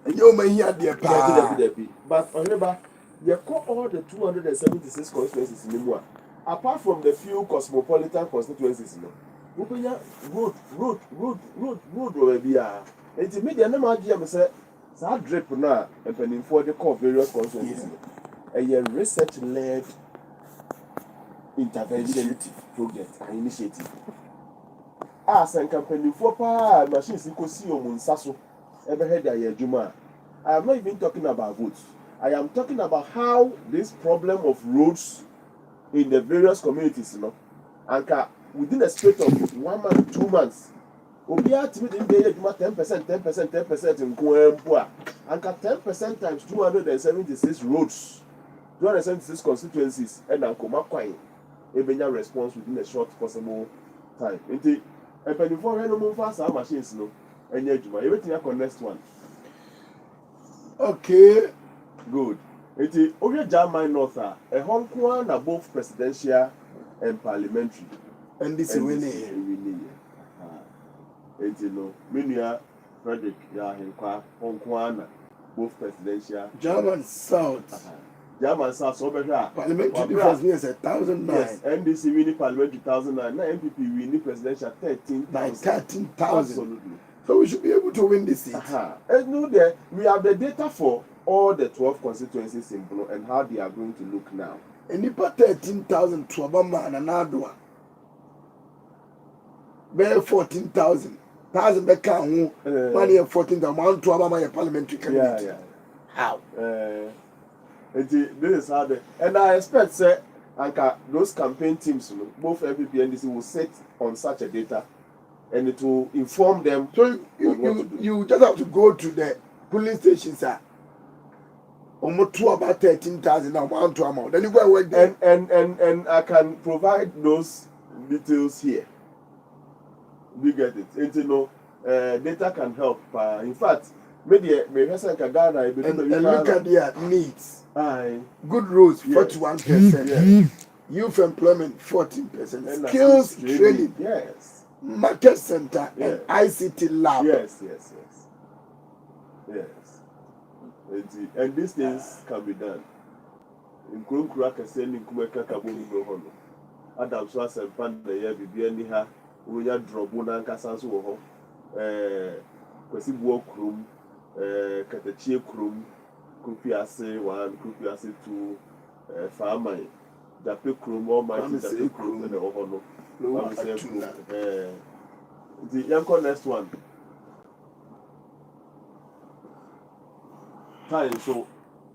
You may hear the But remember, you call all the 276 constituencies in Nimua. Apart from the few cosmopolitan constituencies, open your road will be a. It's immediate. No matter say, that drip now, and pending for the core various constituencies. A research-led intervention project and initiative. As a company for machines, you could see on Munsaso, ever heard that Juma. I am not even talking about votes. I am talking about how this problem of roads in the various communities, and within a space of 1 month, 2 months, Obia to me in the 10% in Coembua, and 10% times 276 roads, 276 constituencies, and Ankomakwai, a benya response within a short possible time. And before any move fast, our machines, and yet, everything I can next one. Okay. Good. Iti Oye German North a Hong Kong na both presidential and parliamentary. And this is winning. Iti no, Minia Frederick ya Henkwa Hong Kong na both presidential. German South. German South so better. Parliamentary difference means 1,009. Yes, NDC winning parliamentary 1,009. Now MPP winning presidential 13,000. By 13,000. Absolutely. So we should be able to win this seat. And no, there we have the data for all the 12 constituencies in Blue and how they are going to look now. And if 13,000 to Obama and another one, 14,000. 1,000 back on 1 year 14,000 to Obama parliamentary candidate. Yeah. How? This is how they, and I expect say those campaign teams, both MPP and DC will sit on such a data and it will inform them. So you just have to go to the polling stations, sir. Almost to about 13,000 now, 1 to amount. Then you go and work there. And I can provide those details here. You get it? And data can help. In fact, maybe Ghana and look at their needs. Aye. Good roads, 41%. Yes. Youth employment, 14%. Skills training. Yes. Market center and ICT lab. Yes. And these things can be done. In Kunkura Kasen, in Kumeka Kabuni Bohono. Adam Swas and Panda, Bibiani Ha, Uya Drobuna and Casanso, Kwesibu Krum, Katachi Krum, Kupiase 1, Kupiase 2, Farmer, Jape Krum, all my Jape Krum, and the Ohono. The Yanko next one. Time so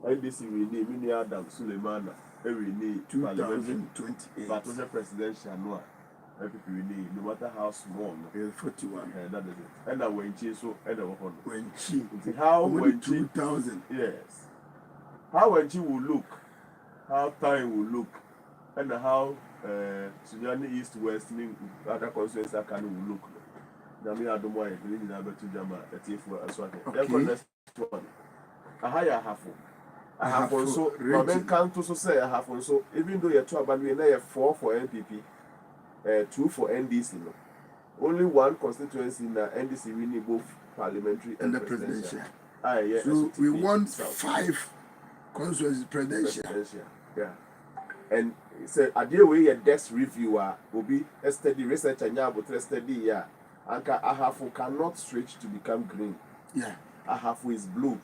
NDC we need Mini Adam Suleimana every need 2028. But the presidential no MPP we need no matter how small 41. That is it. And when she so and when she how when 2,000. Yes. How when she will look, how time will look, and how Sunyani East West other constituencies can will look. Nami Adomo I believe in Albert Jama at Tifu as well. Next one. I have also Robin can't also say I have also even though you're 2 about we now 4 for NPP, 2 for NDC. Only 1 constituency in the NDC we need both parliamentary and the presidential. Yes. So we want 5 constituencies presidential. Yeah. And say a deal way a desk reviewer will be a steady research and but steady yeah. And Ahafu cannot switch to become green. Yeah. Ahafu is blue.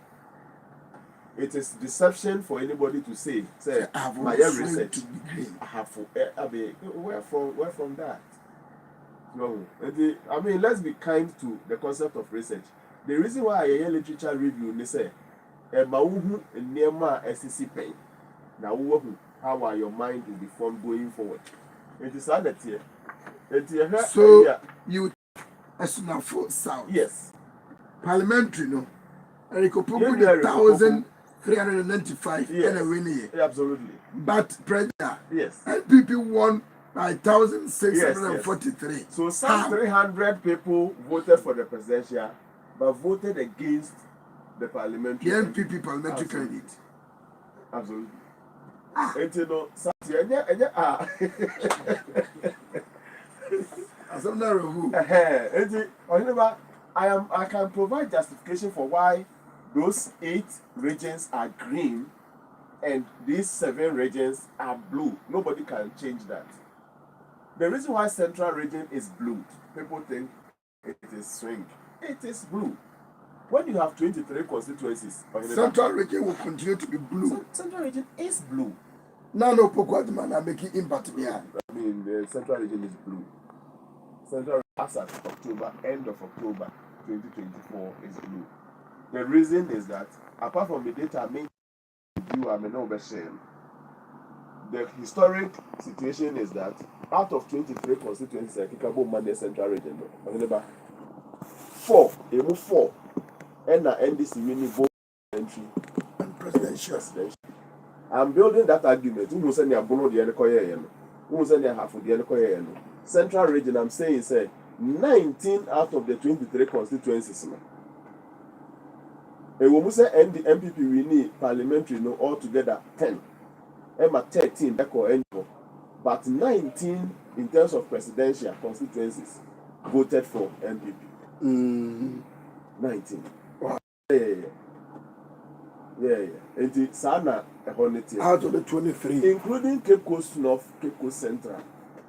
It is deception for anybody to say my research to be green. Where from that? No, I mean let's be kind to the concept of research. The reason why I hear literature review they say mauhu nema SCC pen. Now how your mind will be formed going forward. It is that here. So you as na for south. Yes. Parliamentary no. And you could put 1,395 and a winning. Absolutely. But president, yes. NPP won by 1,643. Yes. So some 300 people voted for the presidential, but voted against the parliamentary. The NPP parliamentary candidate. Absolutely. And you know, I can provide justification for why those 8 regions are green and these 7 regions are blue. Nobody can change that. The reason why Central region is blue, people think it is swing. It is blue. When you have 23 constituencies, Central region will continue to be blue. Central region is blue. Now, no Pokemon are making impact here. I mean, the Central region is blue. Central as at October, end of October 2024 is blue. The reason is that, apart from the data I mean, the historic situation is that out of 23 constituencies, I think about the Central region, 4, and the NDC winning both entry and presidential. I'm building that argument. Who send their bono the Elekoye? Who send their half of the Elekoye? Central region, I'm saying, say 19 out of the 23 constituencies. And when we say MPP, we need parliamentary, no, altogether 10. Emma 13, but 19 in terms of presidential constituencies voted for MPP. 19. Wow. Yeah. And it's Sana out of the 23, including Cape Coast North, Cape Coast Central,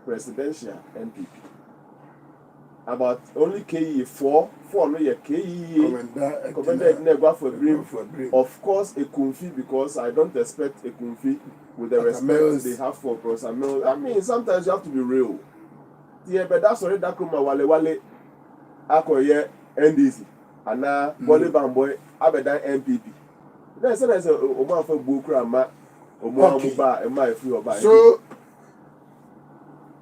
presidential MPP. About only KE 4 no ye KE commended never for green. Of course, a Kunfi, because I don't expect a Kunfi with the respect they have for Professor Mills. I mean, sometimes you have to be real. Yeah, but that's already that kuma wale akoye NDC and now Wale Bamboy abeda MPP. Then say there's a Oman for Bukra ma Oman Muba and my free oba. So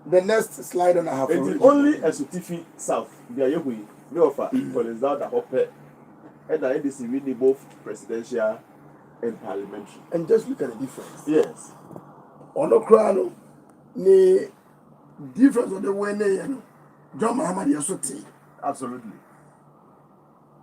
the next slide on I have only a Sutifi South. They are Yahweh, no offer, Collins out the Hopper, and the NDC winning both presidential and parliamentary. And just look at the difference. Yes. Onokrano, the difference of the way John Muhammad Yasoti. Absolutely.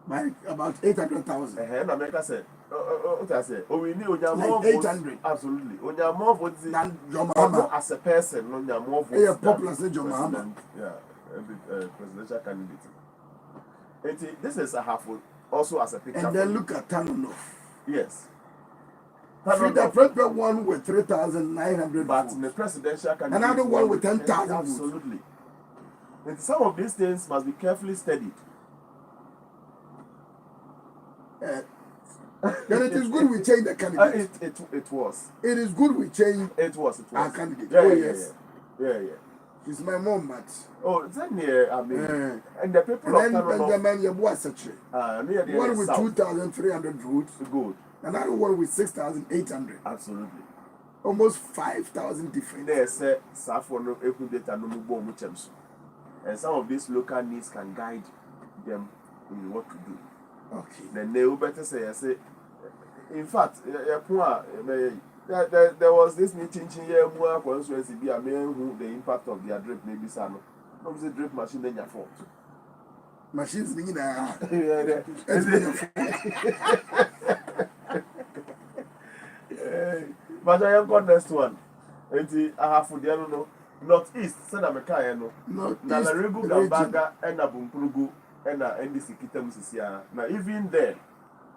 By about 800,000. And America said, what I say? Oh, we need more 800. Absolutely. On your more votes than John Muhammad as a person, on your more votes. Yeah, popular say John Muhammad. Yeah, presidential candidate. This is a half also as a picture. And then look at Tanonof. Yes. The first one with 3,900 but votes. The presidential candidate. Another one with 10,000 votes. Absolutely. And some of these things must be carefully studied. Then it is good we change the candidate. It was. It is good we change our candidate. Yeah. It's my mom, but. Oh, then I mean, and the people and then Benjamin Yabuasache. One with 2,300 votes. Good. Another one with 6,800. Absolutely. Almost 5,000 different. They say Safono data no more. And some of these local needs can guide them in what to do. Okay. Then they will better say, in fact, there was this meeting here, more constituency be a man who the impact of their drip maybe some. No, the drip machine then your fault. Machines being there. But I have got next one. And I have for the no northeast, Senameka, no. Nalarigu Gambaga and Abumpurugu. And NDC Kitamisia. Now, even there,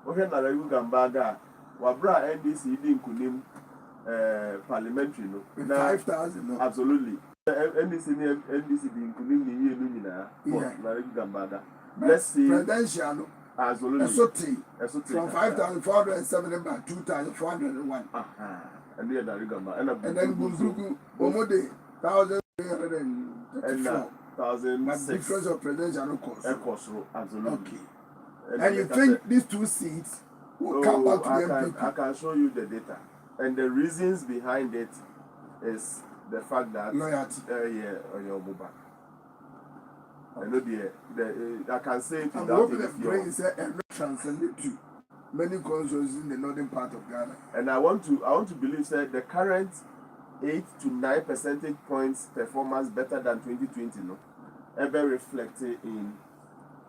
we had Narayu Gambaga, Wabra NDC didn't kunim parliamentary, no. 5,000, no. Absolutely. NDC didn't kunim Narayu Gambaga. Let's see. Presidential, absolutely. From 5,470 by 2,401. And then Narayu Gambaga. And then Bunzugu, Omode, 1,334. But difference of presidential cost. Absolutely. Okay. And you think these two seats will come back to the MPP? I can show you the data. And the reasons behind it is the fact that loyalty. On your mobile. I know I can say it I'm hoping the brain is transcended to many consoles in the northern part of Ghana. And I want to believe that the current 8 to 9 percentage points performance better than 2020, no, ever reflected in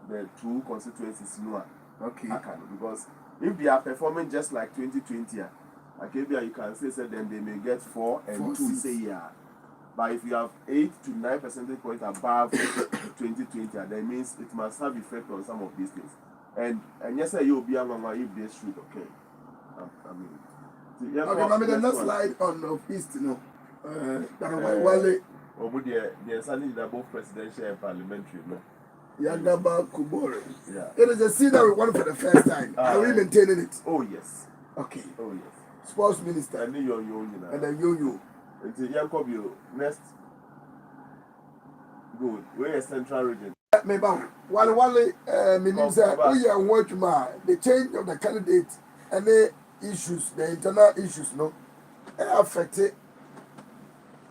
the two constituencies, no. Okay. Because if they are performing just like 2020, you can say then they may get 4 and 2 say yeah. But if you have 8 to 9 percentage points above 2020, that means it must have effect on some of these things. And yes, you'll be a mama, you be a street, okay. I mean, okay, maybe the next slide on the east, you know. Wale. Or would the Sunday double presidential and parliamentary, no? Yagaba Kubore. Yeah. It is a scene that we won for the first time. Are we maintaining it? Oh, yes. Okay. Oh, yes. Sports minister. And then you and then you. It's a Yankobio. Next. Good. We're a central region. Maybe Wale, means the change of the candidate and the issues, the internal issues, no, affect it.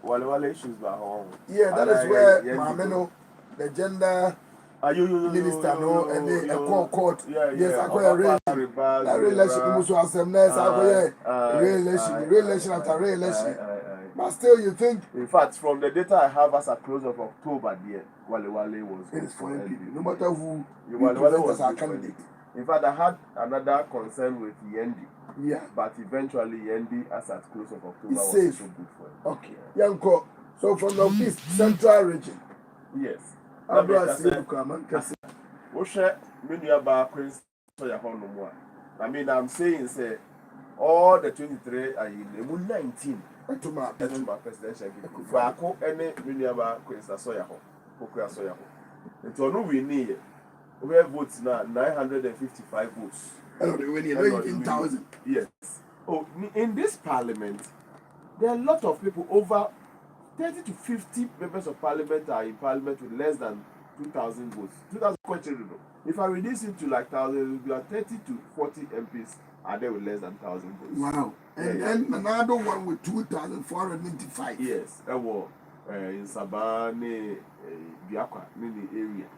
Wale issues by home. Yeah, that is where Mameno, the gender minister, no, and the court. Yes, I call a relation, Musu Assembness, I call re-election after re-election. But still, you think. In fact, from the data I have as a close of October, Wale was. It is for MP. No matter who Wale was our candidate. In fact, I had another concern with Yendi. Yeah. But eventually, Yendi, as at close of October, it's was safe. so good for him. Okay. Yanko. So from the east, central region. Yes. I mean, I'm saying, say, all the 23 are in the 19. To my presidential. Fako, any Miniaba, Queen's Soya, Pokia Soya. And so, no, we need. We have votes now, 955 votes. When you're 18,000. Yes. Oh, in this parliament, there are a lot of people, over 30 to 50 members of parliament are in parliament with less than 2,000 votes. 2,000 questions. If I reduce it to like 1,000, it will be like 30 to 40 MPs are there with less than 1,000 votes. Wow. And then another one with 2,495. Yes. In Sabane, Biakwa, Nini area.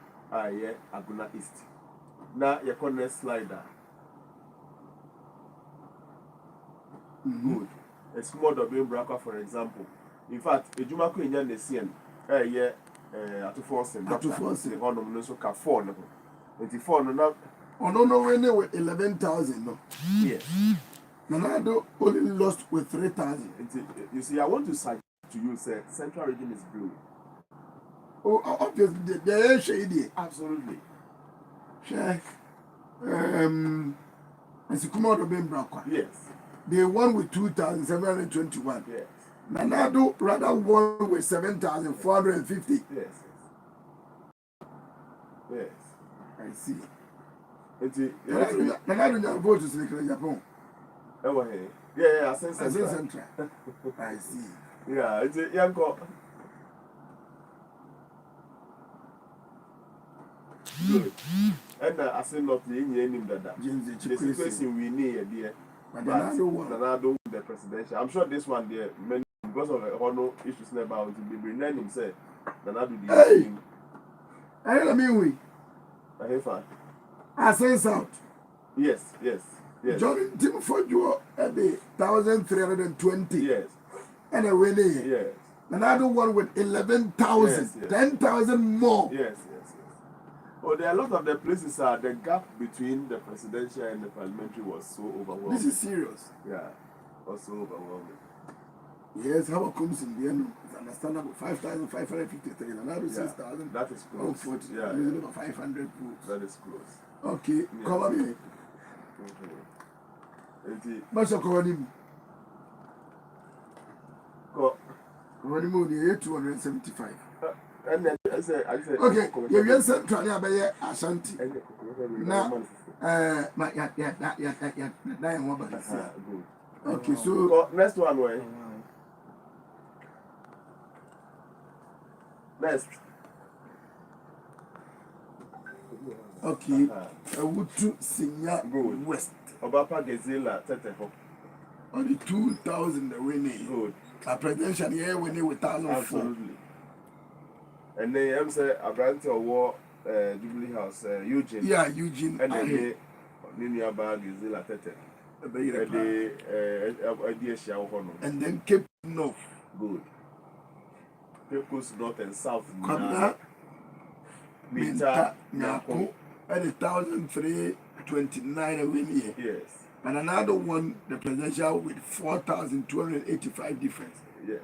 Aguna East. Now, your next slider. Good. A small double bracket, for example. In fact, a Jumako in Yan Nesian, at 4 cents. At 4 cents. The honor no so ka 4 no. 24 no now. Oh no, when they were 11,000 no. Yes. Nanado only lost with 3,000. You see, I want to cite to you, say, Central Region is blue. Oh, obviously, they are shady. Absolutely. Check. As you come out of Bembrakwa. Yes. They won with 2,721. Yes. Nanado rather won with 7,450. Yes. Yes. I see. Nanado Nanado vote to select Japan. Yeah, I sense Central. I see. Yeah, it's a young girl. Good. And I say not the name that the situation we need dear. But Nanado the presidential. I'm sure this one there, many because of honor issues about to be renewing himself. Nanado the thing. I mean I hear far. I sense out. Yes. John Tim for you at the 1,320. Yes. And a winning. Yes. Another one with 11,000. Yes. 10,000 more. Yes. Oh, there are a lot of the places the gap between the presidential and the parliamentary was so overwhelming. This is serious. Yeah. Was so overwhelming. Yes, how it comes in the end, it's understandable. 5,553. Another 6,000. That is close. 40. Yeah. 500 votes. That is close. Okay. Yeah. Cover me. What's your cover? Cover 275. And then I said, okay, you have said Trania Ashanti. Now, okay, so next one way. Next. Okay, I would to Senior West. Obapa Gezilla, Teteho. Only 2,000 the winning. Good. A presidential year winning with 1,004. Absolutely. And then I'm saying a branch of war, Jubilee House, Eugene. Yeah, Eugene. And then Nini Bag is Zilla Tete. And then Cape North. Good. Cape Coast North and South. Kwabna, Minta, Nyako, and 1,329 a win year. Yes. And another one, the presidential with 4,285 difference. Yes.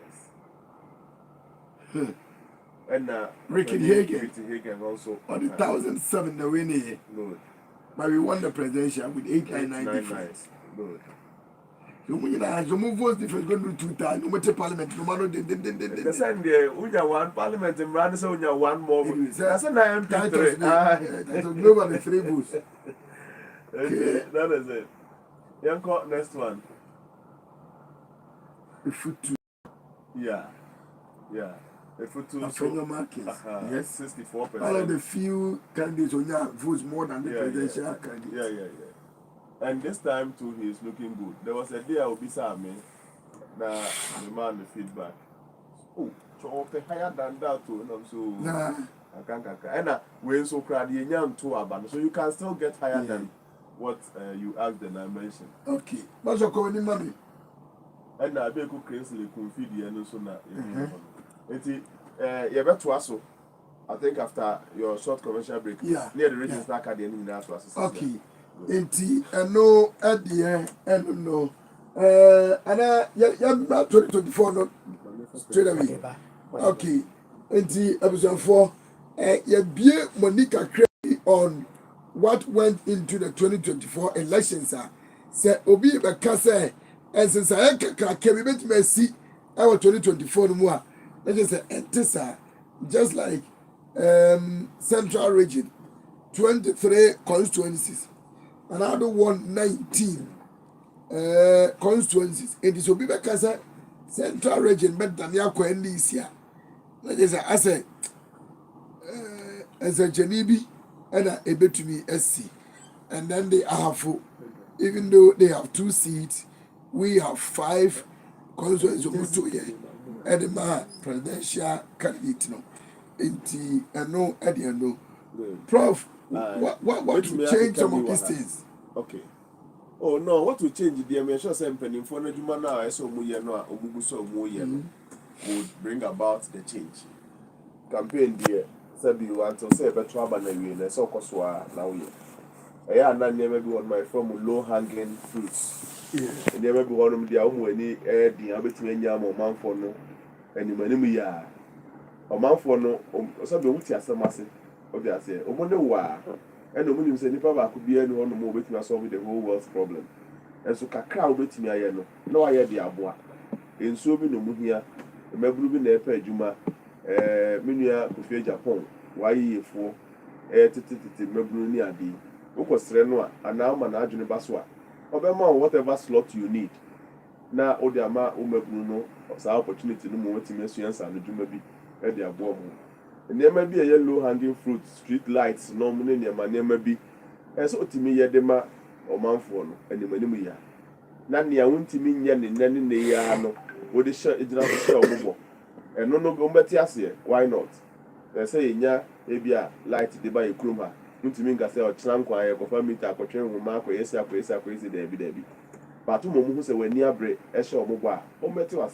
And Ricky Hagen also on the 1,007 the winning. Good. But we won the presidential with 899 difference. Good. So when you move votes difference going to 2 times, no matter parliament, no matter the same day, we have one parliament and run so we have one more. That's a 9 MP3. That's global 3 votes. Okay, that is it. Yanko, next one. The Fokuo. Yeah. The Fokuo. African markets. Yes, 64%. All of the few candidates who have votes more than the presidential candidates. Yeah. And this time too, he is looking good. There was a day I will be saying, now the man the feedback. Oh, so higher than that too. So I can't. And when so crowd you to abandon, so you can still get higher than what you asked and I mentioned. Okay. What's your calling money? And I be a cook crazily confide and so now. You better to us. I think after your short commercial break, near the region start at the end of the okay. Inti no at the end no. And yeah, 2024 not straight away. Okay. Inti episode 4. You Monica Crazy on what went into the 2024 elections. Say Obi Bakase and since I can be Messi our 2024 no more. Let us say Entisa just like Central Region 23 constituencies. Another one 19 constituencies. It is Obi Bakase Central Region but Daniel Koenisia. Let us say as a Janibi and a Ebetumi SC. And then they have, even though they have 2 seats, we have 5 constituencies and the presidential candidate. No, at the end. Prof, what to change some of these things? Okay. Oh no, what to change the measure something for the human now, so would bring about the change. Campaign dear. Sabi you want to say better about the so coswa now. I never be on my form low hanging fruits. And never be one of the only air the abetting yam or man for no, and you may ya. A man for no, Sabi Wuti as a massive. Okay, I say, wonder why. And the women say, Papa could be any one more between us solving the whole world's problem. And so Kakao bet me, I know. No, I had the aboa. In so many here, the Mabrubi Nepe Juma. Minia Kufia Japan, why for Mabuni Adi, Ukos Renua, and now Manajun Baswa. Obama, whatever slot you need. Now, Odiama, Umabruno, of our opportunity no more to mention and the Jumabi, and their bomb. And there may be a yellow hanging fruit, street lights, no millennia, my name may be, and so to me, Yadema or Manfon, and the Manimia. Nani, I won't mean Yan and Nanny Yano, would the shirt is not show. And no better why not? They say, yeah, maybe a light the buy a cruma. Muntiminga say, or Chanqua, a meter, or train with Marco, yes, crazy, Debbie. But two moments when near break, a show mobile. Oh, better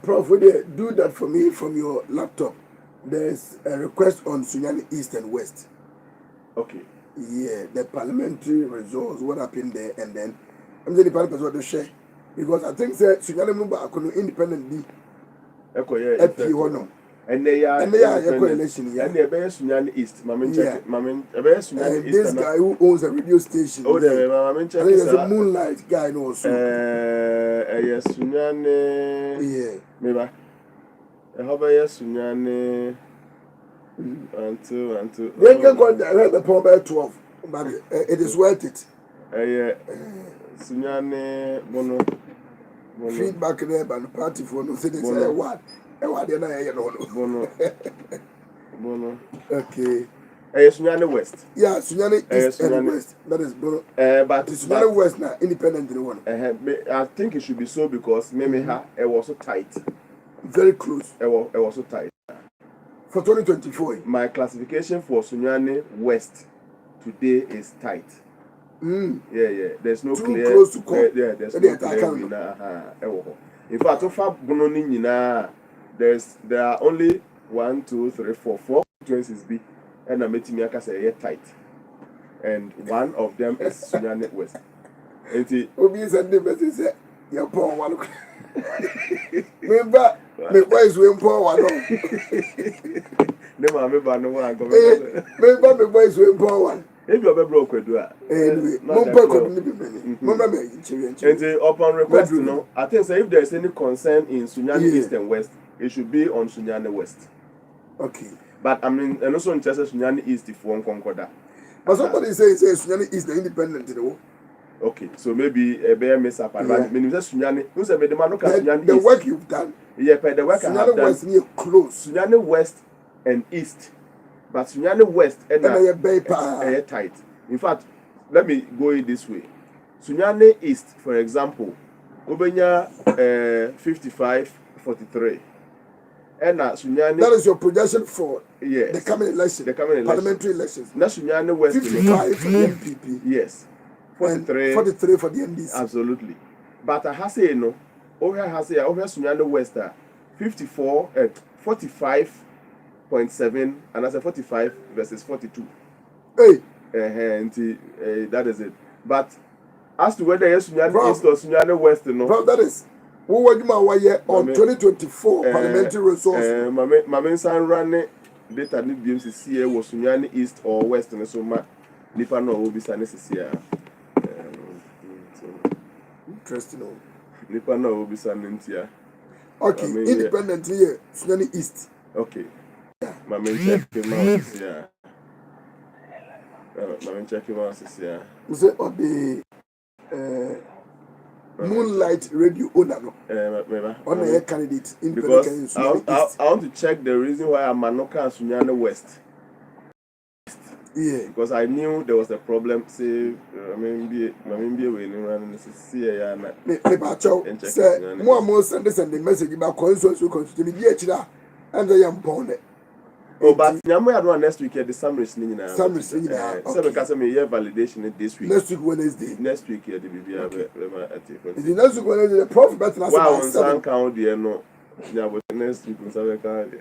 Prof, would you do that for me from your laptop? There's a request on Sunyani East and West. Okay. Yeah, the parliamentary results, what happened there, and then I'm saying the parliament what to share. Because I think that Sunyani Mumba could independently. And they are election, and they're very Sunyani East, Mamma, this guy who owns a radio station. Oh, there's a Moonlight guy also. Yes, Sunyani. Yeah. Maybe. I hope Sunyani. And two. When you go there, the power by 12, but it is worth it. Sunyani Bono. Feedback there by the party for no say what? Bono. Okay. Sunyani West. Yeah, Sunyani East and West. That is Bono. But Sunyani West now independent one. I think it should be so because it was so tight. Very close. It was so tight. For 2024. My classification for Sunyani West today is tight. Yeah. There's no too clear. Close to call. Yeah, there's no clear winner. In fact, so far, there are only 1, 2, 3, 4 constituencies B, and I'm making me say tight, and one of them is Sunyani West. Obi said the best is your poor one. Remember, my boys were poor one. Remember, my boys were poor one. If you ever broke do anyway, and upon request, I think so if there is any concern in Sunyani East and West, it should be on Sunyani West. Okay. But I mean, and also in Chester Sunyani East if one concorda. But somebody says Sunyani East the independent, you know. Okay, so maybe a bear mess up and mean Sunyani, who said the man the work you've done. Yeah, the work I have done. West near close. Sunyani West and East. But Sunyani West and a tight. In fact, let me go it this way. Sunyani East, for example, Ubenya 55-43. And Sunyani. That is your projection for the coming election. Parliamentary elections. Now Sunyani West 55 for the MPP. Yes. 43 for the NDC. Absolutely. But I have say no. Over Sunyani West 45.7 and I said 45 versus 42. Hey. That is it. But as to whether yes Sunyani East or Sunyani West, no. That is. What would you on 2024 parliamentary resource? My son ran data need BMCC was Sunyani East or West and so much. Nipa no will be Sanesia. Interesting. Nipa no will be Sanesia. Okay, independent here, Sunyani East. Okay. My main check him out this year. My main check him out this year. Was it on the Moonlight Radio owner? On the candidate because I want to check the reason why I'm Manoka and Sunyani West. Yeah. Because I knew there was a problem. Say, I mean, be away and see ya. Say, more send this and the message about consoles who continue to be and the young pony. Oh, but Yamu had next week at the summer listening. Some listening. So because I'm here validation this week. Next week Wednesday. Next week here the BBI the next week Wednesday the prof better than wow, some count there no. Yeah, but next week we have count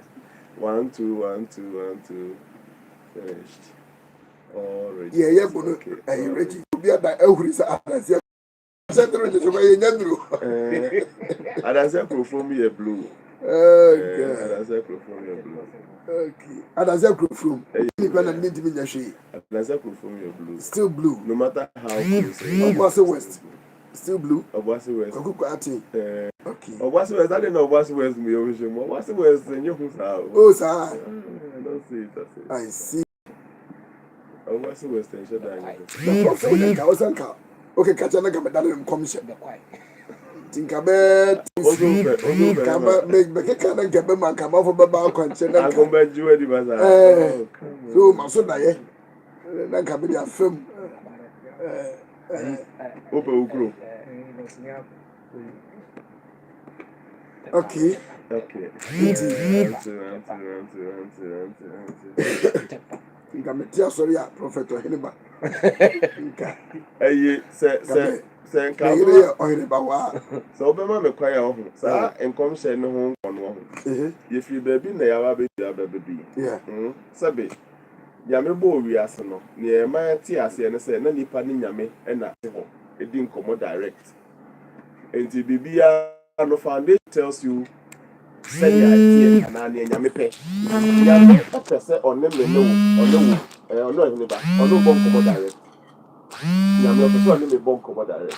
1 2 1 2 1 2 finished. Already. Yeah, okay. Hey, Reggie, be at the Elris at the center of the Yandru. And I said, from me a blue. Okay. And I said, from me a blue. Okay. And I said, from independent need to be the shade. And I said, from me a blue. Still blue. No matter how close. Obwase West. Still blue. Obwase West. Okay. Obwase West. I didn't know Obwase West. Me originally. Obwase West. And you oh, sir. I don't see it. I see. What's the West End? Okay, catch another medal commission. Think about make the can and get them come off of a balcony. I come back to the bazaar. So, my son, I can be a film. Open. Okay. Nkametia sorry ya prophet Ohiniba. Say Ohiniba wa. So obema me kwaya ho. Sa enkom hye ne ho nkono ho. Ye fi baby na ya ba baby. Yeah. Sabe. Nyame bo wiase no. Ne e ma ti ase ne se na nipa ne nyame e na te ho. E di nkomo direct. Enti bibia no foundation tells you say ya tie na ne nyame pe. Nyame opese onne me no onne Ohiniba. Onne bo nkomo direct. Nyame opese onne me bo nkomo direct.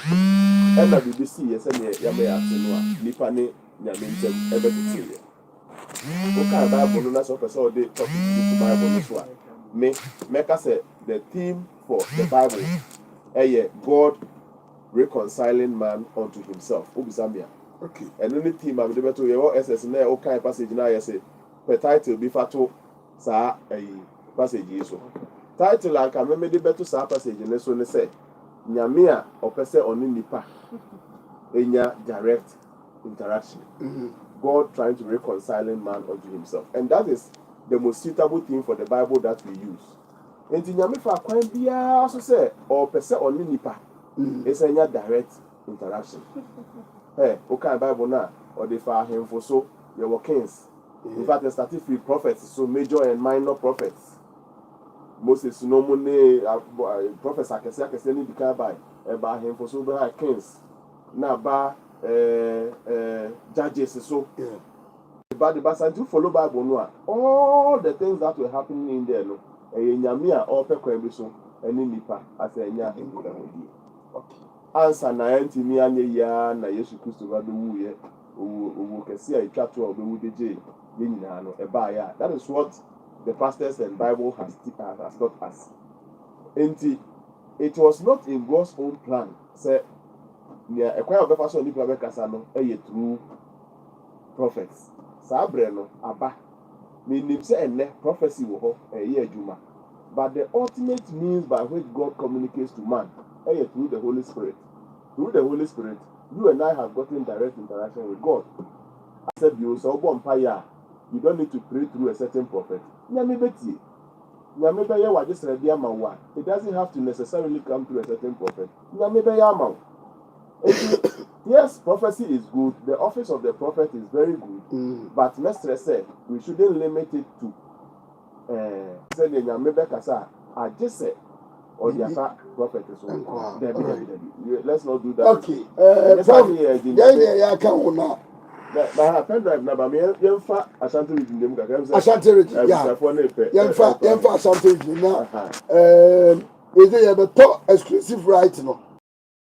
E na BBC ye se ne ya me ase no a nipa ne nyame ntem e be tete. Okay, Bible no na so opese o de topic to Bible no so a me make us the theme for the Bible God reconciling man unto himself. Obisambia. Okay. And any theme I'm able to your SS na okay passage na you say per title be fato sa passage so. Title anka me de beto sa passage ne so ne say nyame a opese oni nipa enya direct interaction. God trying to reconciling man unto himself. And that is the most suitable thing for the Bible that we use. And in Yamifa, kwan bia so say or pese only nipa. It's a direct interaction. Hey, okay, Bible na or the far him for so your kings. In fact, the started with prophets, so major and minor prophets. Moses no money prophets I can say need to by him for so by kings. Na ba judges so. But the Bible to follow Bible no all the things that were happening in there no nyame a all pe kwan bi so any nipa as a nya answer na antimi anye ya na Yesu Kristo ba be wuye owo kesi a itwa to obewu deje ye nyina no eba ya. That is what the pastors and Bible has taught us. And it was not in God's own plan. Say, near a choir of person nipa be kasa no through prophets. Sabre no aba. Meaning say ene prophecy wo ho adwuma. But the ultimate means by which God communicates to man through the Holy Spirit. Through the Holy Spirit, you and I have gotten direct interaction with God. I said you so you don't need to pray through a certain prophet. It doesn't have to necessarily come through a certain prophet. Yes, prophecy is good. The office of the prophet is very good. But Mestre said we shouldn't limit it to I just said or the prophet is let's not do that. Okay. Pen drive number me yemfa Ashanti region dem kaka Ashanti region, yeah. Yemfa Ashanti region na is it the top exclusive right no.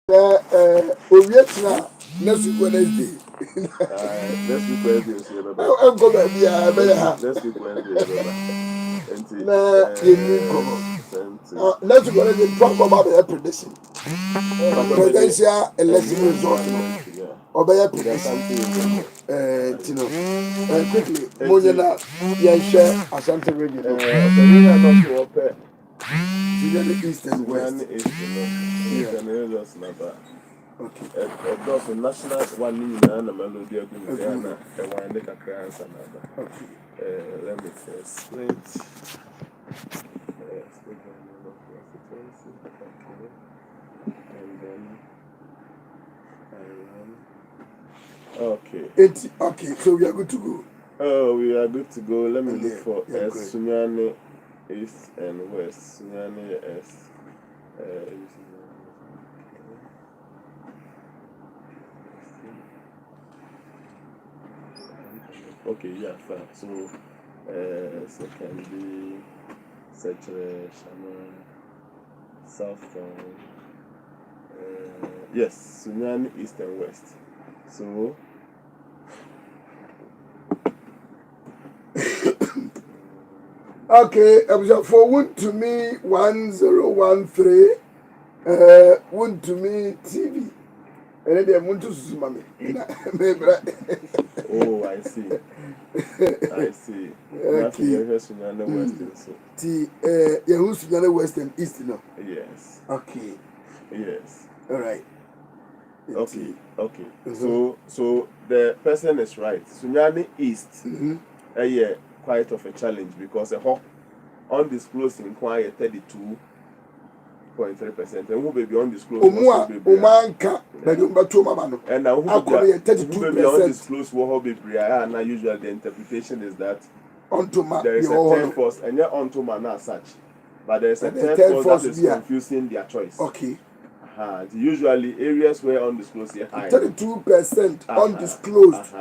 Owietna next week Wednesday. Next week Wednesday is here baba. I'm go back there be ha. Next week Wednesday baba. Na yeni go. Next week Wednesday talk about the prediction. Presidential election result. Obey prediction. Quickly, Monyana, share Ashanti Radio. East and West. Okay. Those national one in a melody of Ghana, and one make a crans and other. Let me first and then okay, so we are good to go. Oh, we are good to go. Let me look for S. Sunyani East and West. Sunyani S. Okay, yeah, fine. So, secondly, Saturation, Southbound. Yes, Sunyani East and West. So, okay, for one to me 1013 one to me TV. And then want to mami. Oh, I see. I see. Okay. Yahoo Western East, no? Yes. Okay. Yes. All right. Okay. Okay. So the person is right. Sunyani East. Yeah, quite of a challenge because a hawk undisclosed in quiet 32.3%. And who be undisclosed? And now who be 32% undisclosed? What be now usually the interpretation is that there is a third force, and yet Ontoma as such, but there is a third force that is confusing their choice. Okay. Usually areas where undisclosed are high. 32% undisclosed.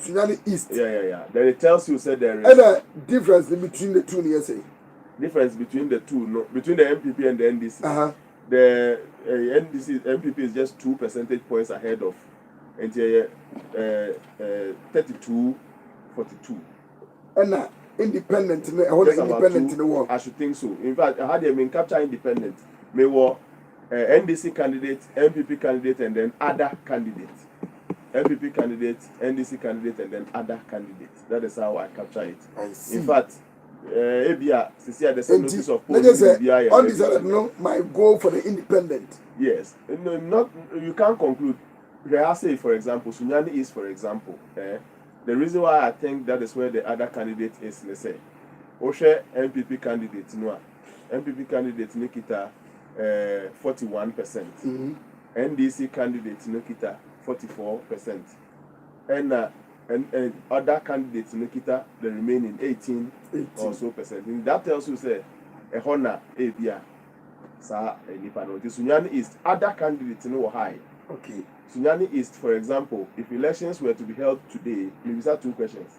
Sunyani East. Yeah. Then it tells you said there is. And a difference between the two, yes. Difference between the two, no, between the MPP and the NDC. The MPP is just 2 percentage points ahead of, and 32-42. And independent, independent in the world. I should think so. In fact, I had a capture independent. May NDC candidate, MPP candidate, and then other candidates. MPP candidate, NDC candidate, and then other candidates. That is how I capture it. I see. In fact, ABIA, the same notice of polling. Undecided, no, my goal for the independent. Yes. No, not, you can't conclude. I say, for example, Sunyani is, for example, the reason why I think that is where the other candidate is, let's say, Oshe MPP candidate, no, MPP candidate, Nikita, 41%. NDC candidate, Nikita, 44%. And other candidates, Nikita, the remaining 18 or so percent. And that tells you, say, a honor, ABIA, Sa, Nipano. The Sunyani East, other candidates, no high. Okay. Sunyani East, for example, if elections were to be held today, we start 2 questions.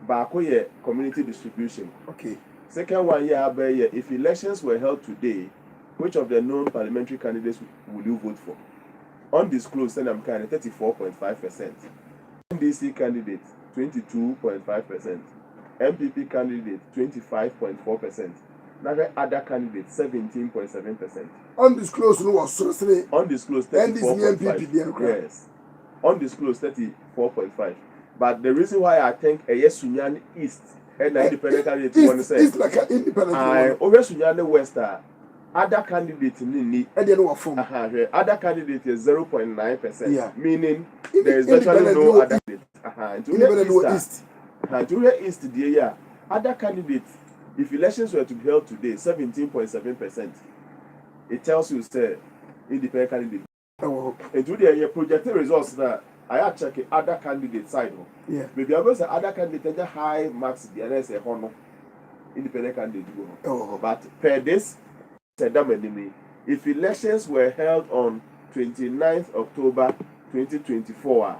Bakoye community distribution. Okay. Second one, if elections were held today which of the known parliamentary candidates will you vote for? Undisclosed, Senam candidate 34.5%. NDC candidate 22.5%. MPP candidate 25.4%. Other candidate 17.7%. Undisclosed no was so say. Undisclosed 34.5%. Yes. Undisclosed 34.5%. But the reason why I think a yes Sunyani East and the independent candidate want to say it's like an independent one. Over Sunyani West other candidate ni other candidate is 0.9%. Yeah. Meaning there is virtually no other candidate. Independent East. To East the year other candidates, if elections were to be held today, 17.7%. It tells you say independent candidate. And today your projected results that I have checked other candidate side. Yeah. Maybe I say other candidate the high marks the other say honor independent candidate go. But per this if elections were held on 29th October 2024,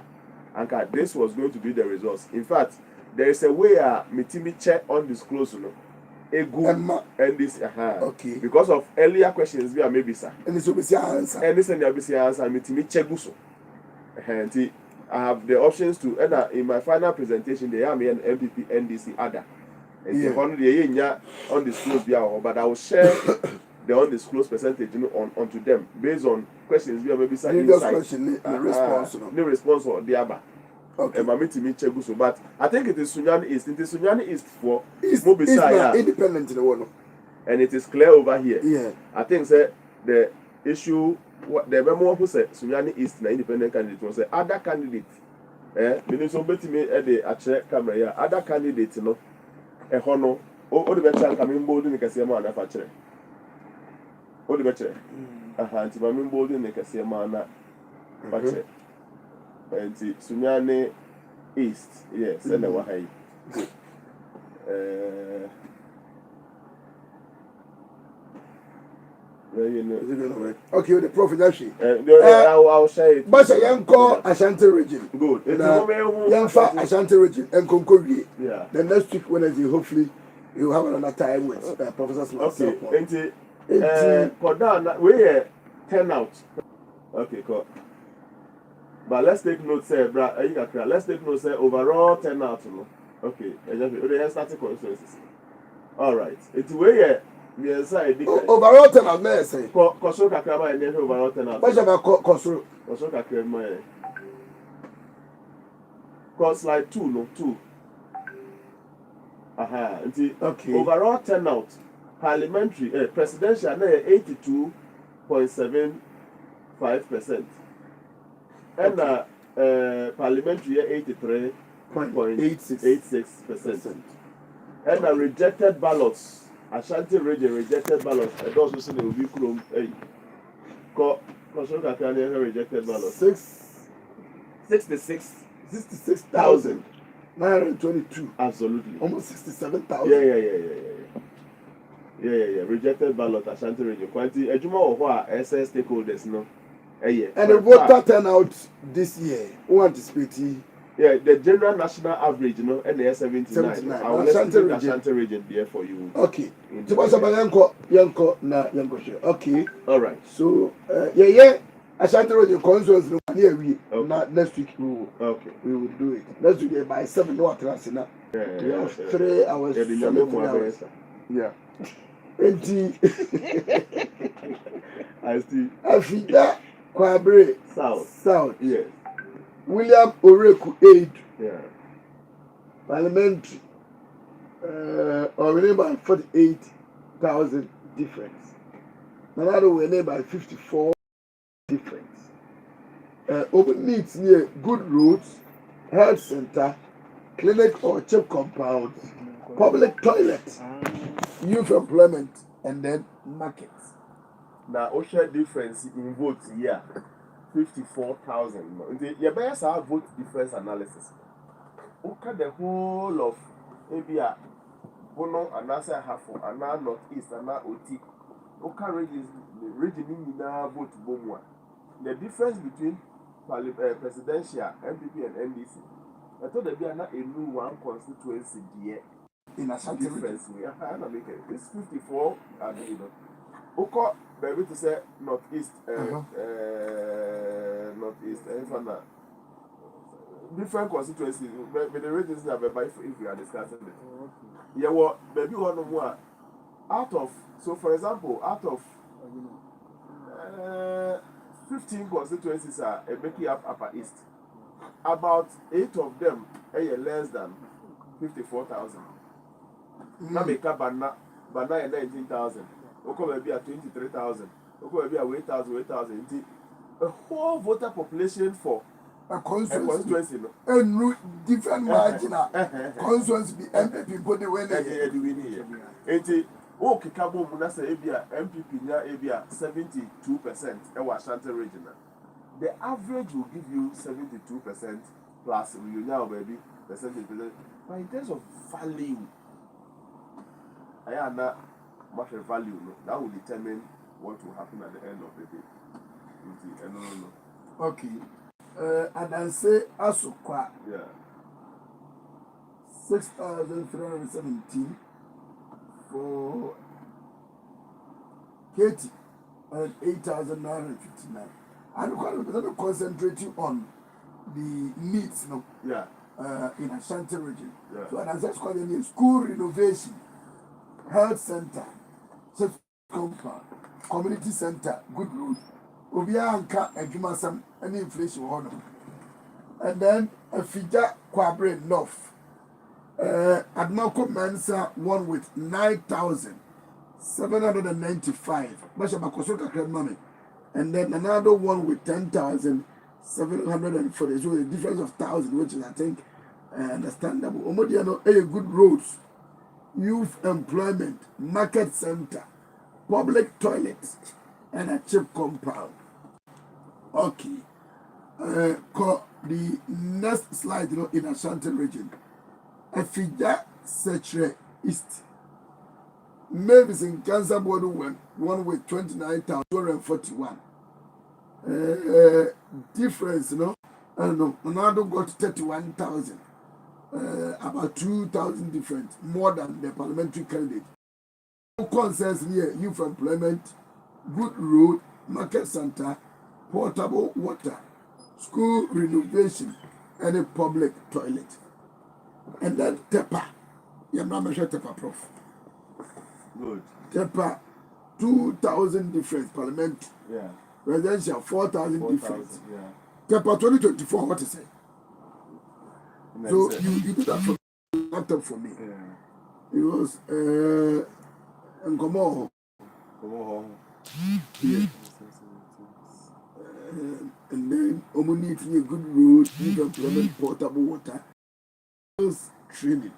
and this was going to be the results. In fact, there is a way Mitimi check undisclosed and this okay. Because of earlier questions we are maybe sir. And this will be answer. And this and the answer Mitimi check guso. And I have the options to enter in my final presentation. They are me an MPP NDC other. And the undisclosed but I will share the undisclosed percentage onto them based on questions we are maybe saying response or the other. Okay. But I think it is Sunyani East. It is Sunyani East for Mobisaya independent in the world. And it is clear over here. Yeah. I think the issue the memo who said Sunyani East na independent candidate was other candidate. Meaning somebody me at the camera here. Other candidate no hono o the better coming bold in the Casema na factory. O the better. Anti mamim bold in the Casema na factory. And Sunyani East, yes, and the Wahai. Okay, the prophet actually. I'll say it. But I am called Ashanti region. Good. Young Ashanti region and Concordia. Yeah. The next week, Wednesday, hopefully, you have another time with Professor Smart Sarpong. Okay. We're 10 out. Okay, cool. But let's take note, say, let's take note, say, overall 10 out. Okay. Starting consensus. All right. It's where overall 10 out, may I say? Kosoro Kakrama and overall 10 out. What's about Kosoro? Kosoro Kakrama. Cause like 2. Okay. Overall 10 out. Parliamentary, presidential, 82.75%. And parliamentary 83.86%. And rejected ballots, Ashanti region rejected ballots. And those who say they will be clone. Rejected ballots. 66,922. Absolutely. Almost 67,000. Yeah. Rejected ballot Ashanti region. Quantity. Ejuma or SS stakeholders no. And the voter turnout this year, who anticipate? Yeah, the general national average, and the 79. I will estimate the Ashanti region there for you. Okay. Okay. All right. So, Ashanti region consuls next week we will. Okay. We will do it. Next week by 7 no atrás now. Yeah. 3 hours. Yeah. I see. Afida Kwabre South. Yes. William Oreku Aid. Yeah. Parliamentary. Or by 48,000 difference. Another way by 54 difference. Open needs near good roads, health center, clinic or chip compound, public toilets, youth employment, and then markets. Now, OSHA difference in votes here, 54,000. You better have vote difference analysis. Look at the whole of maybe a Bono and Nasa Hafo, and now Northeast, and now OT. Look at region in vote Bomwa. The difference between presidential, MPP, and NDC. I thought there be a new one constituency there. In a difference. This 54, Oko, baby to say northeast, northeast, different constituencies, but the ratings are by if we are discussing it. Yeah, well, baby, one more out of, so for example, out of 15 constituencies are making up Upper East. About 8 of them are less than 54,000. Now make up Bana 19,000. Oko maybe at 23,000. Oko maybe at 8,000. A whole voter population for a constituency. And different marginal constituency be MPP body when they do oh, Kikabo Munasa Abia, MPP nya Abia 72% and Ashanti regional. The average will give you 72% plus you now baby percentage. But in terms of value, I am not much value. That will determine what will happen at the end of the day. Okay. And I say Asukwa. Yeah. 6,317 for Katie and 8,959. I'm going to concentrate on the needs, yeah, in Ashanti region. Yeah. So, and as I call it, school renovation, health center, safe compound, community center, good road, Obianka and Jumasam, and inflation honor. And then a figure quadrant north. Admako Mensa one with 9,795. And then another one with 10,740. So the difference of 1,000, which is I think understandable. Omodiano, a good roads, youth employment, market center, public toilets, and a cheap compound. Okay. The next slide, in Ashanti region. Afija Setre East. Mavis in Cancer Board one with 29,241. Difference, I don't know. Another got 31,000. About 2,000 different, more than the parliamentary candidate. Concerns here, youth employment, good road, market center, portable water, school renovation, and a public toilet. And then TEPA. You're not measured TEPA, Prof. Good. TEPA, 2,000 different parliament. Yeah. Residential, 4,000 different. Yeah. TEPA 2024, what is it? So you do that for laptop for me. Yeah. It was Nkomo. Yeah. And then need a good road, good employment, portable water. Training.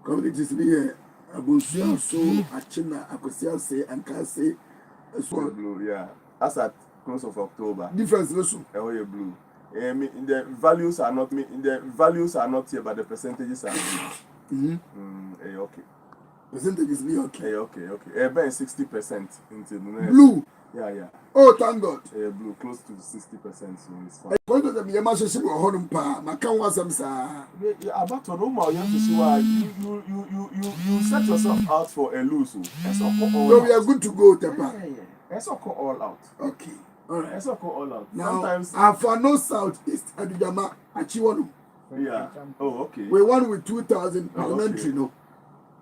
Communities here, Abusia, so Achina, Akosia say, and can say, blue, yeah. As at close of October. Difference also. Blue. The values are not here, but the percentages are blue. Okay. Percentages be okay. Okay. About 60% into the blue. Yeah. Oh, thank God. Blue, close to 60%, so it's fine. I want to be a master ship or home pa. My can was some about to know you have to see why you set yourself out for a lose. No, we are good to go, Tepa. It's all out. Okay. All right. It's all out. Now, sometimes for no southeast, Adujama, Achiwanu. Yeah. Oh, okay. We won with 2,000 parliamentary, no.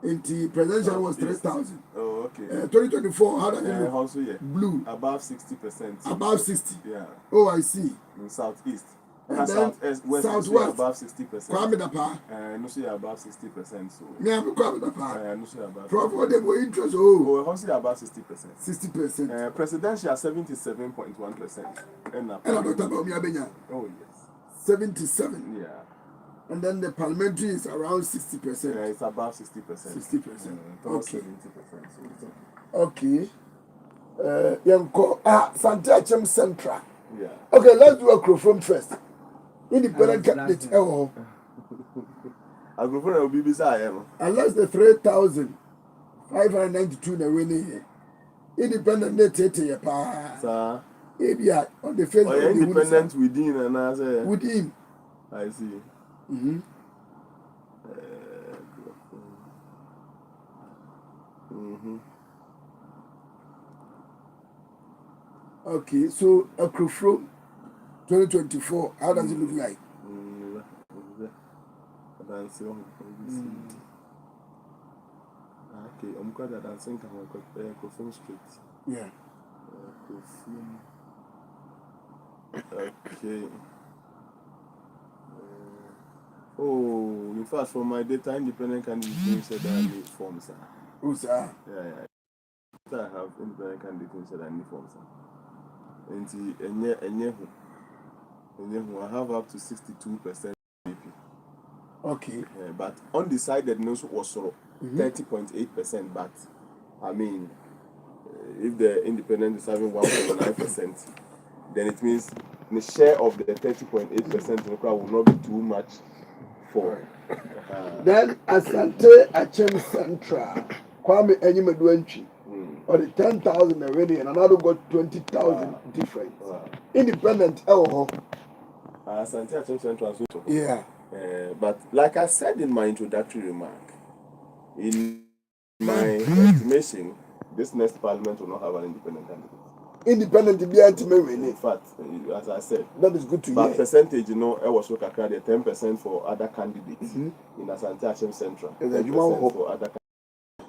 In the presidential was 3,000. Oh, okay. 2024, how does it look? Also, yeah. Blue. Above 60%. Above 60. Yeah. Oh, I see. In southeast. And southwest, southwest. Above 60%. Kwame Dapa. No, say above 60%. So. Yeah, Kwame Dapa. No, say above. Prof, what they were interest? Oh, also above 60%. 60%. Presidential 77.1%. And Dr. Baumia. Oh, yes. 77. Yeah. And then the parliamentary is around 60%. Yeah, it's above 60%. 60%. Okay. 70%. Okay. Santiachem Central. Yeah. Okay, let's do a Agrofrom first. Independent candidate. Agrofrom will be beside. Unless the 3,592 na winning here. Independent net sir. ABI on the face. Independent within and as within. I see. Okay, so a from 2024, how does it look like? Okay, I'm glad that I think I'm going to film street. Yeah. Okay. Oh, in fact, for my data, independent candidate said I need forms. Who's that? Yeah. I have independent candidate said I need forms. And I have up to 62%. Okay. But undecided news was 30.8%. But I mean, if the independent is having 1.9%, then it means the share of the 30.8% will not be too much for. Then Asante Achem Central, Kwame Enyimedwenchi, or the 10,000 already, and another got 20,000 different. Independent, Asante Achem Central. Yeah. But like I said in my introductory remark, in my estimation, this next parliament will not have an independent candidate. Independent to be anti-Mary. In fact, as I said, that is good to hear. But percentage, I was looking at 10% for other candidates in Asante Achem Central. 10% for other candidates.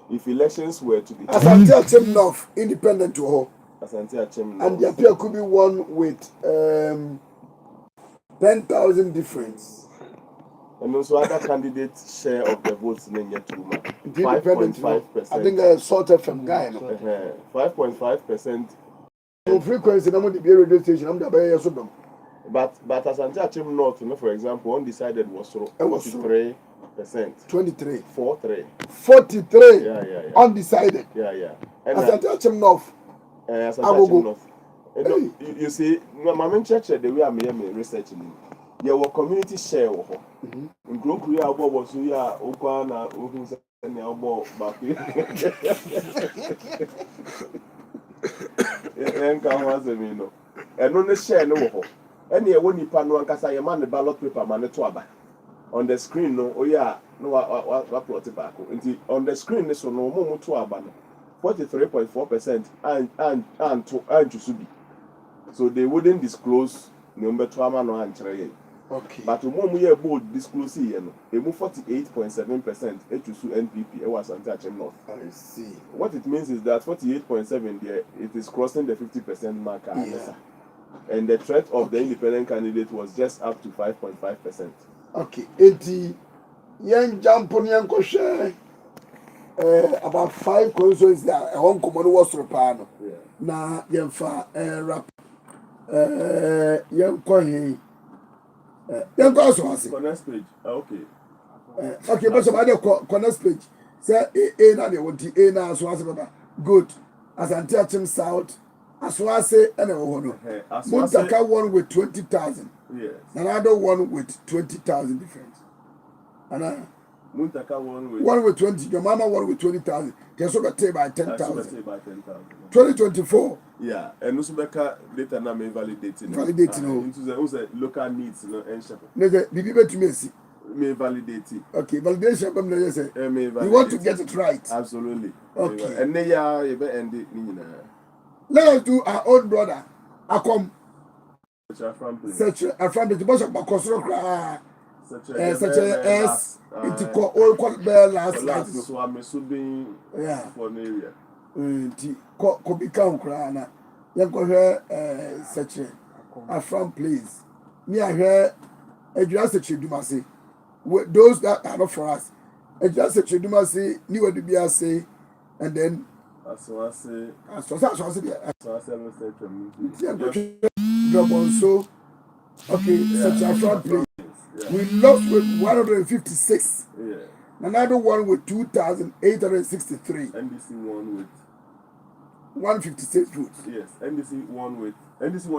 If elections were to be Asante Achem North, independent to her. Asante Achem North. And the appeal could be one with 10,000 difference. And also other candidates' share of the votes in yet too much. 5.5%. I think I sorted from guy. 5.5%. On frequency, I'm on the radio station. I'm the Bay Sodom. But Asante Achem North, for example, undecided was 43%. 23. 43. Yeah. Undecided. Yeah. And Asante Achem North. Asante Achem North. You see, my main church, the way I'm researching, there were community share. In Group Korea, was here, Okana, Okunsa, and Elbow back. And come as a mino. And on the share no. Any one you pan one cassa, man, the ballot paper, man, on the screen, no, what back. On the screen, this one, no more to Abana. 43.4% and to Subi. So they wouldn't disclose number 2 no and okay. But the moment we bold disclose here, they move 48.7% to NPP. It was Asante Achem North. I see. What it means is that 48.7 there, it is crossing the 50% mark. Yeah. And the threat of the independent candidate was just up to 5.5%. Okay. 80 young jump on young share. About 5 consoles there. A home command was repano. Yeah. Na yemfa rap. Young coin. Young goes on next page. Okay. Okay, but some other next page. Say A na they want A na so as good. Asante Achem South. Aswase and a hono. Muntaka one with 20,000. Yes. Another one with 20,000 difference. And Muntaka one with 20. Your mama one with 20,000. Just over take by 10,000. 2024. Yeah, and Usubeka data na me validating. Into the local needs, and shepherd. Nigga, the people to me see. May validate it. Okay, validation. You want to get it right. Absolutely. Okay. And they are ended. Let us do our own brother. I come. Such a friend of the boss of Bakosro. Such a S. It's called all called Bell last. So I'm assuming. Yeah. For an area. Could become crana. You go here, such a friend, please. Me, I hear a drastic Chidumasi. Those that are not for us. A drastic Chidumasi, knew what to be I say, and then. So I say, okay, such a front play. We lost with 156. Yeah. Another one with 2,863. NDC one with 156 votes. Yes, NDC won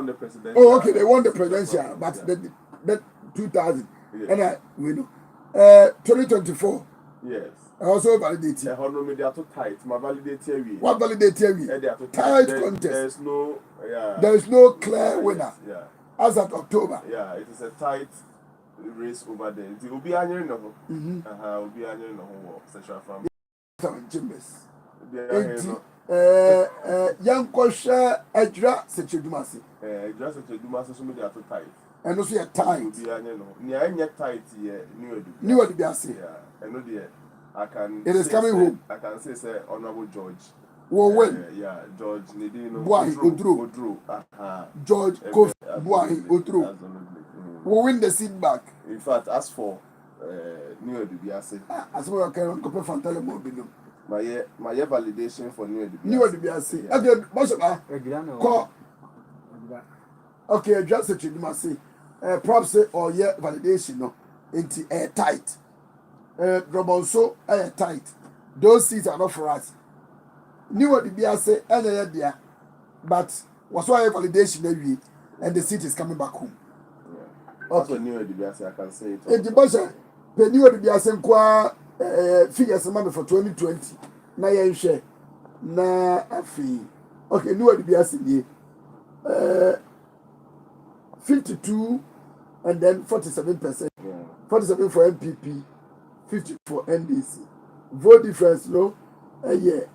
the presidential. Oh, okay, they won the presidential, but that 2,000. Yes. And we know 2024. Yes. I also validate it. They are too tight. My validate here. What validate here? They are too tight contest. There is no clear winner. Yeah. As of October. Yeah, it is a tight race over there. It will be annual no. Will be annual no sexual family. Chambers. Young Kosha Edra Setchudumasi. Just a Dumasa, somebody at a tight. And also a tight. Near tight, New at the Biasi. And no dear. I can. It is coming home. I can say, Honorable George. When? Yeah, George Nedino. Udru. George Kof Buahi Udru. We'll win the seat back. In fact, as for New Edibiase, as well, I can compare from Telemobile. My validation for New Edibiase. New Edibiase. Okay, Bosha. Call. Okay, just a you must say. Props or yeah, validation no. Into air tight. Robonso air tight. Those seats are not for us. New Edibiase, and idea. But was why validation every and the seat is coming back home. Okay, New Edibiase, I can say it. The Bosha, the New Edibiase qua figures money for 2020. Na yen share. Na afi. Okay, New Edibiase 52 and then 47%. 47 for MPP, 50 for NDC. Vote difference low a year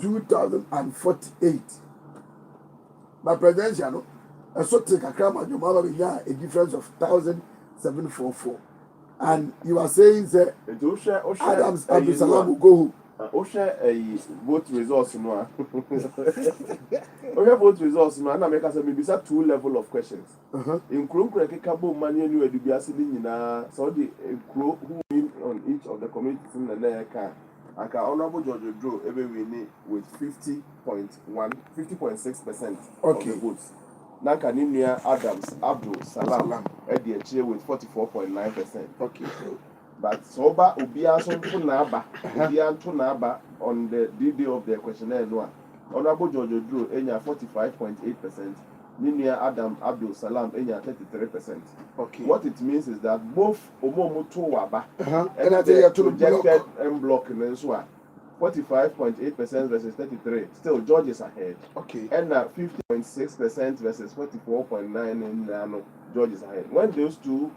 2048. But presidential, I saw take a crime at your mother a difference of 1,744. And you are saying that Adams Abdusalam will go home. Osha a vote results no. Okay, vote results no. Na make us maybe say two level of questions. In Krum Kabo Mania New Edibiase na so the who win on each of the committees in the Neka. Aka Honorable George Drew every winning with 50.6% of the votes. Nanka Ninia Adams Abdul Salam Eddie with 44.9%. Okay. But Soba Ubia Sonaba, Ubia Tunaba on the day of the questionnaire. Honorable George Drew, Enya 45.8%, Ninia Adam Abdul Salam, Enya 33%. Okay. What it means is that both Omomutu Waba and the projected M block in Ensua, 45.8% versus 33. Still, George is ahead. Okay. And 50.6% versus 44.9 in George is ahead. When those two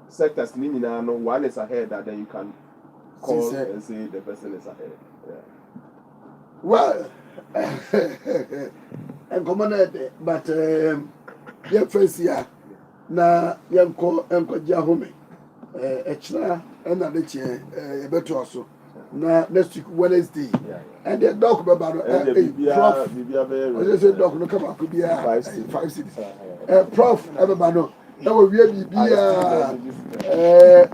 sectors one is ahead, and then you can call and say the person is ahead. Yeah. Well, and common, but your first year now, young call Jahome, Echna, and another chair, better also. Now, next week, Wednesday, and the dog about Prof. I just said, dog, look up, could be 5 cities. Prof. Everybody. That will really be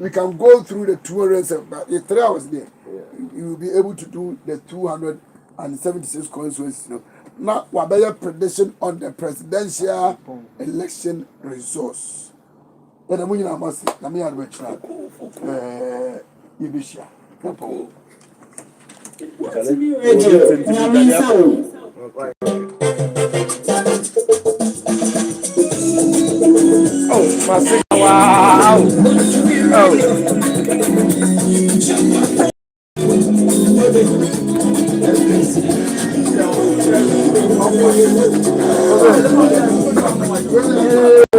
we can go through the 200, but 3 hours there. You will be able to do the 276 constituencies. Now, what about your prediction on the presidential election results? And I'm going to ask you, I'm going to Ibisha. Oh, my sister. Wow. Oh.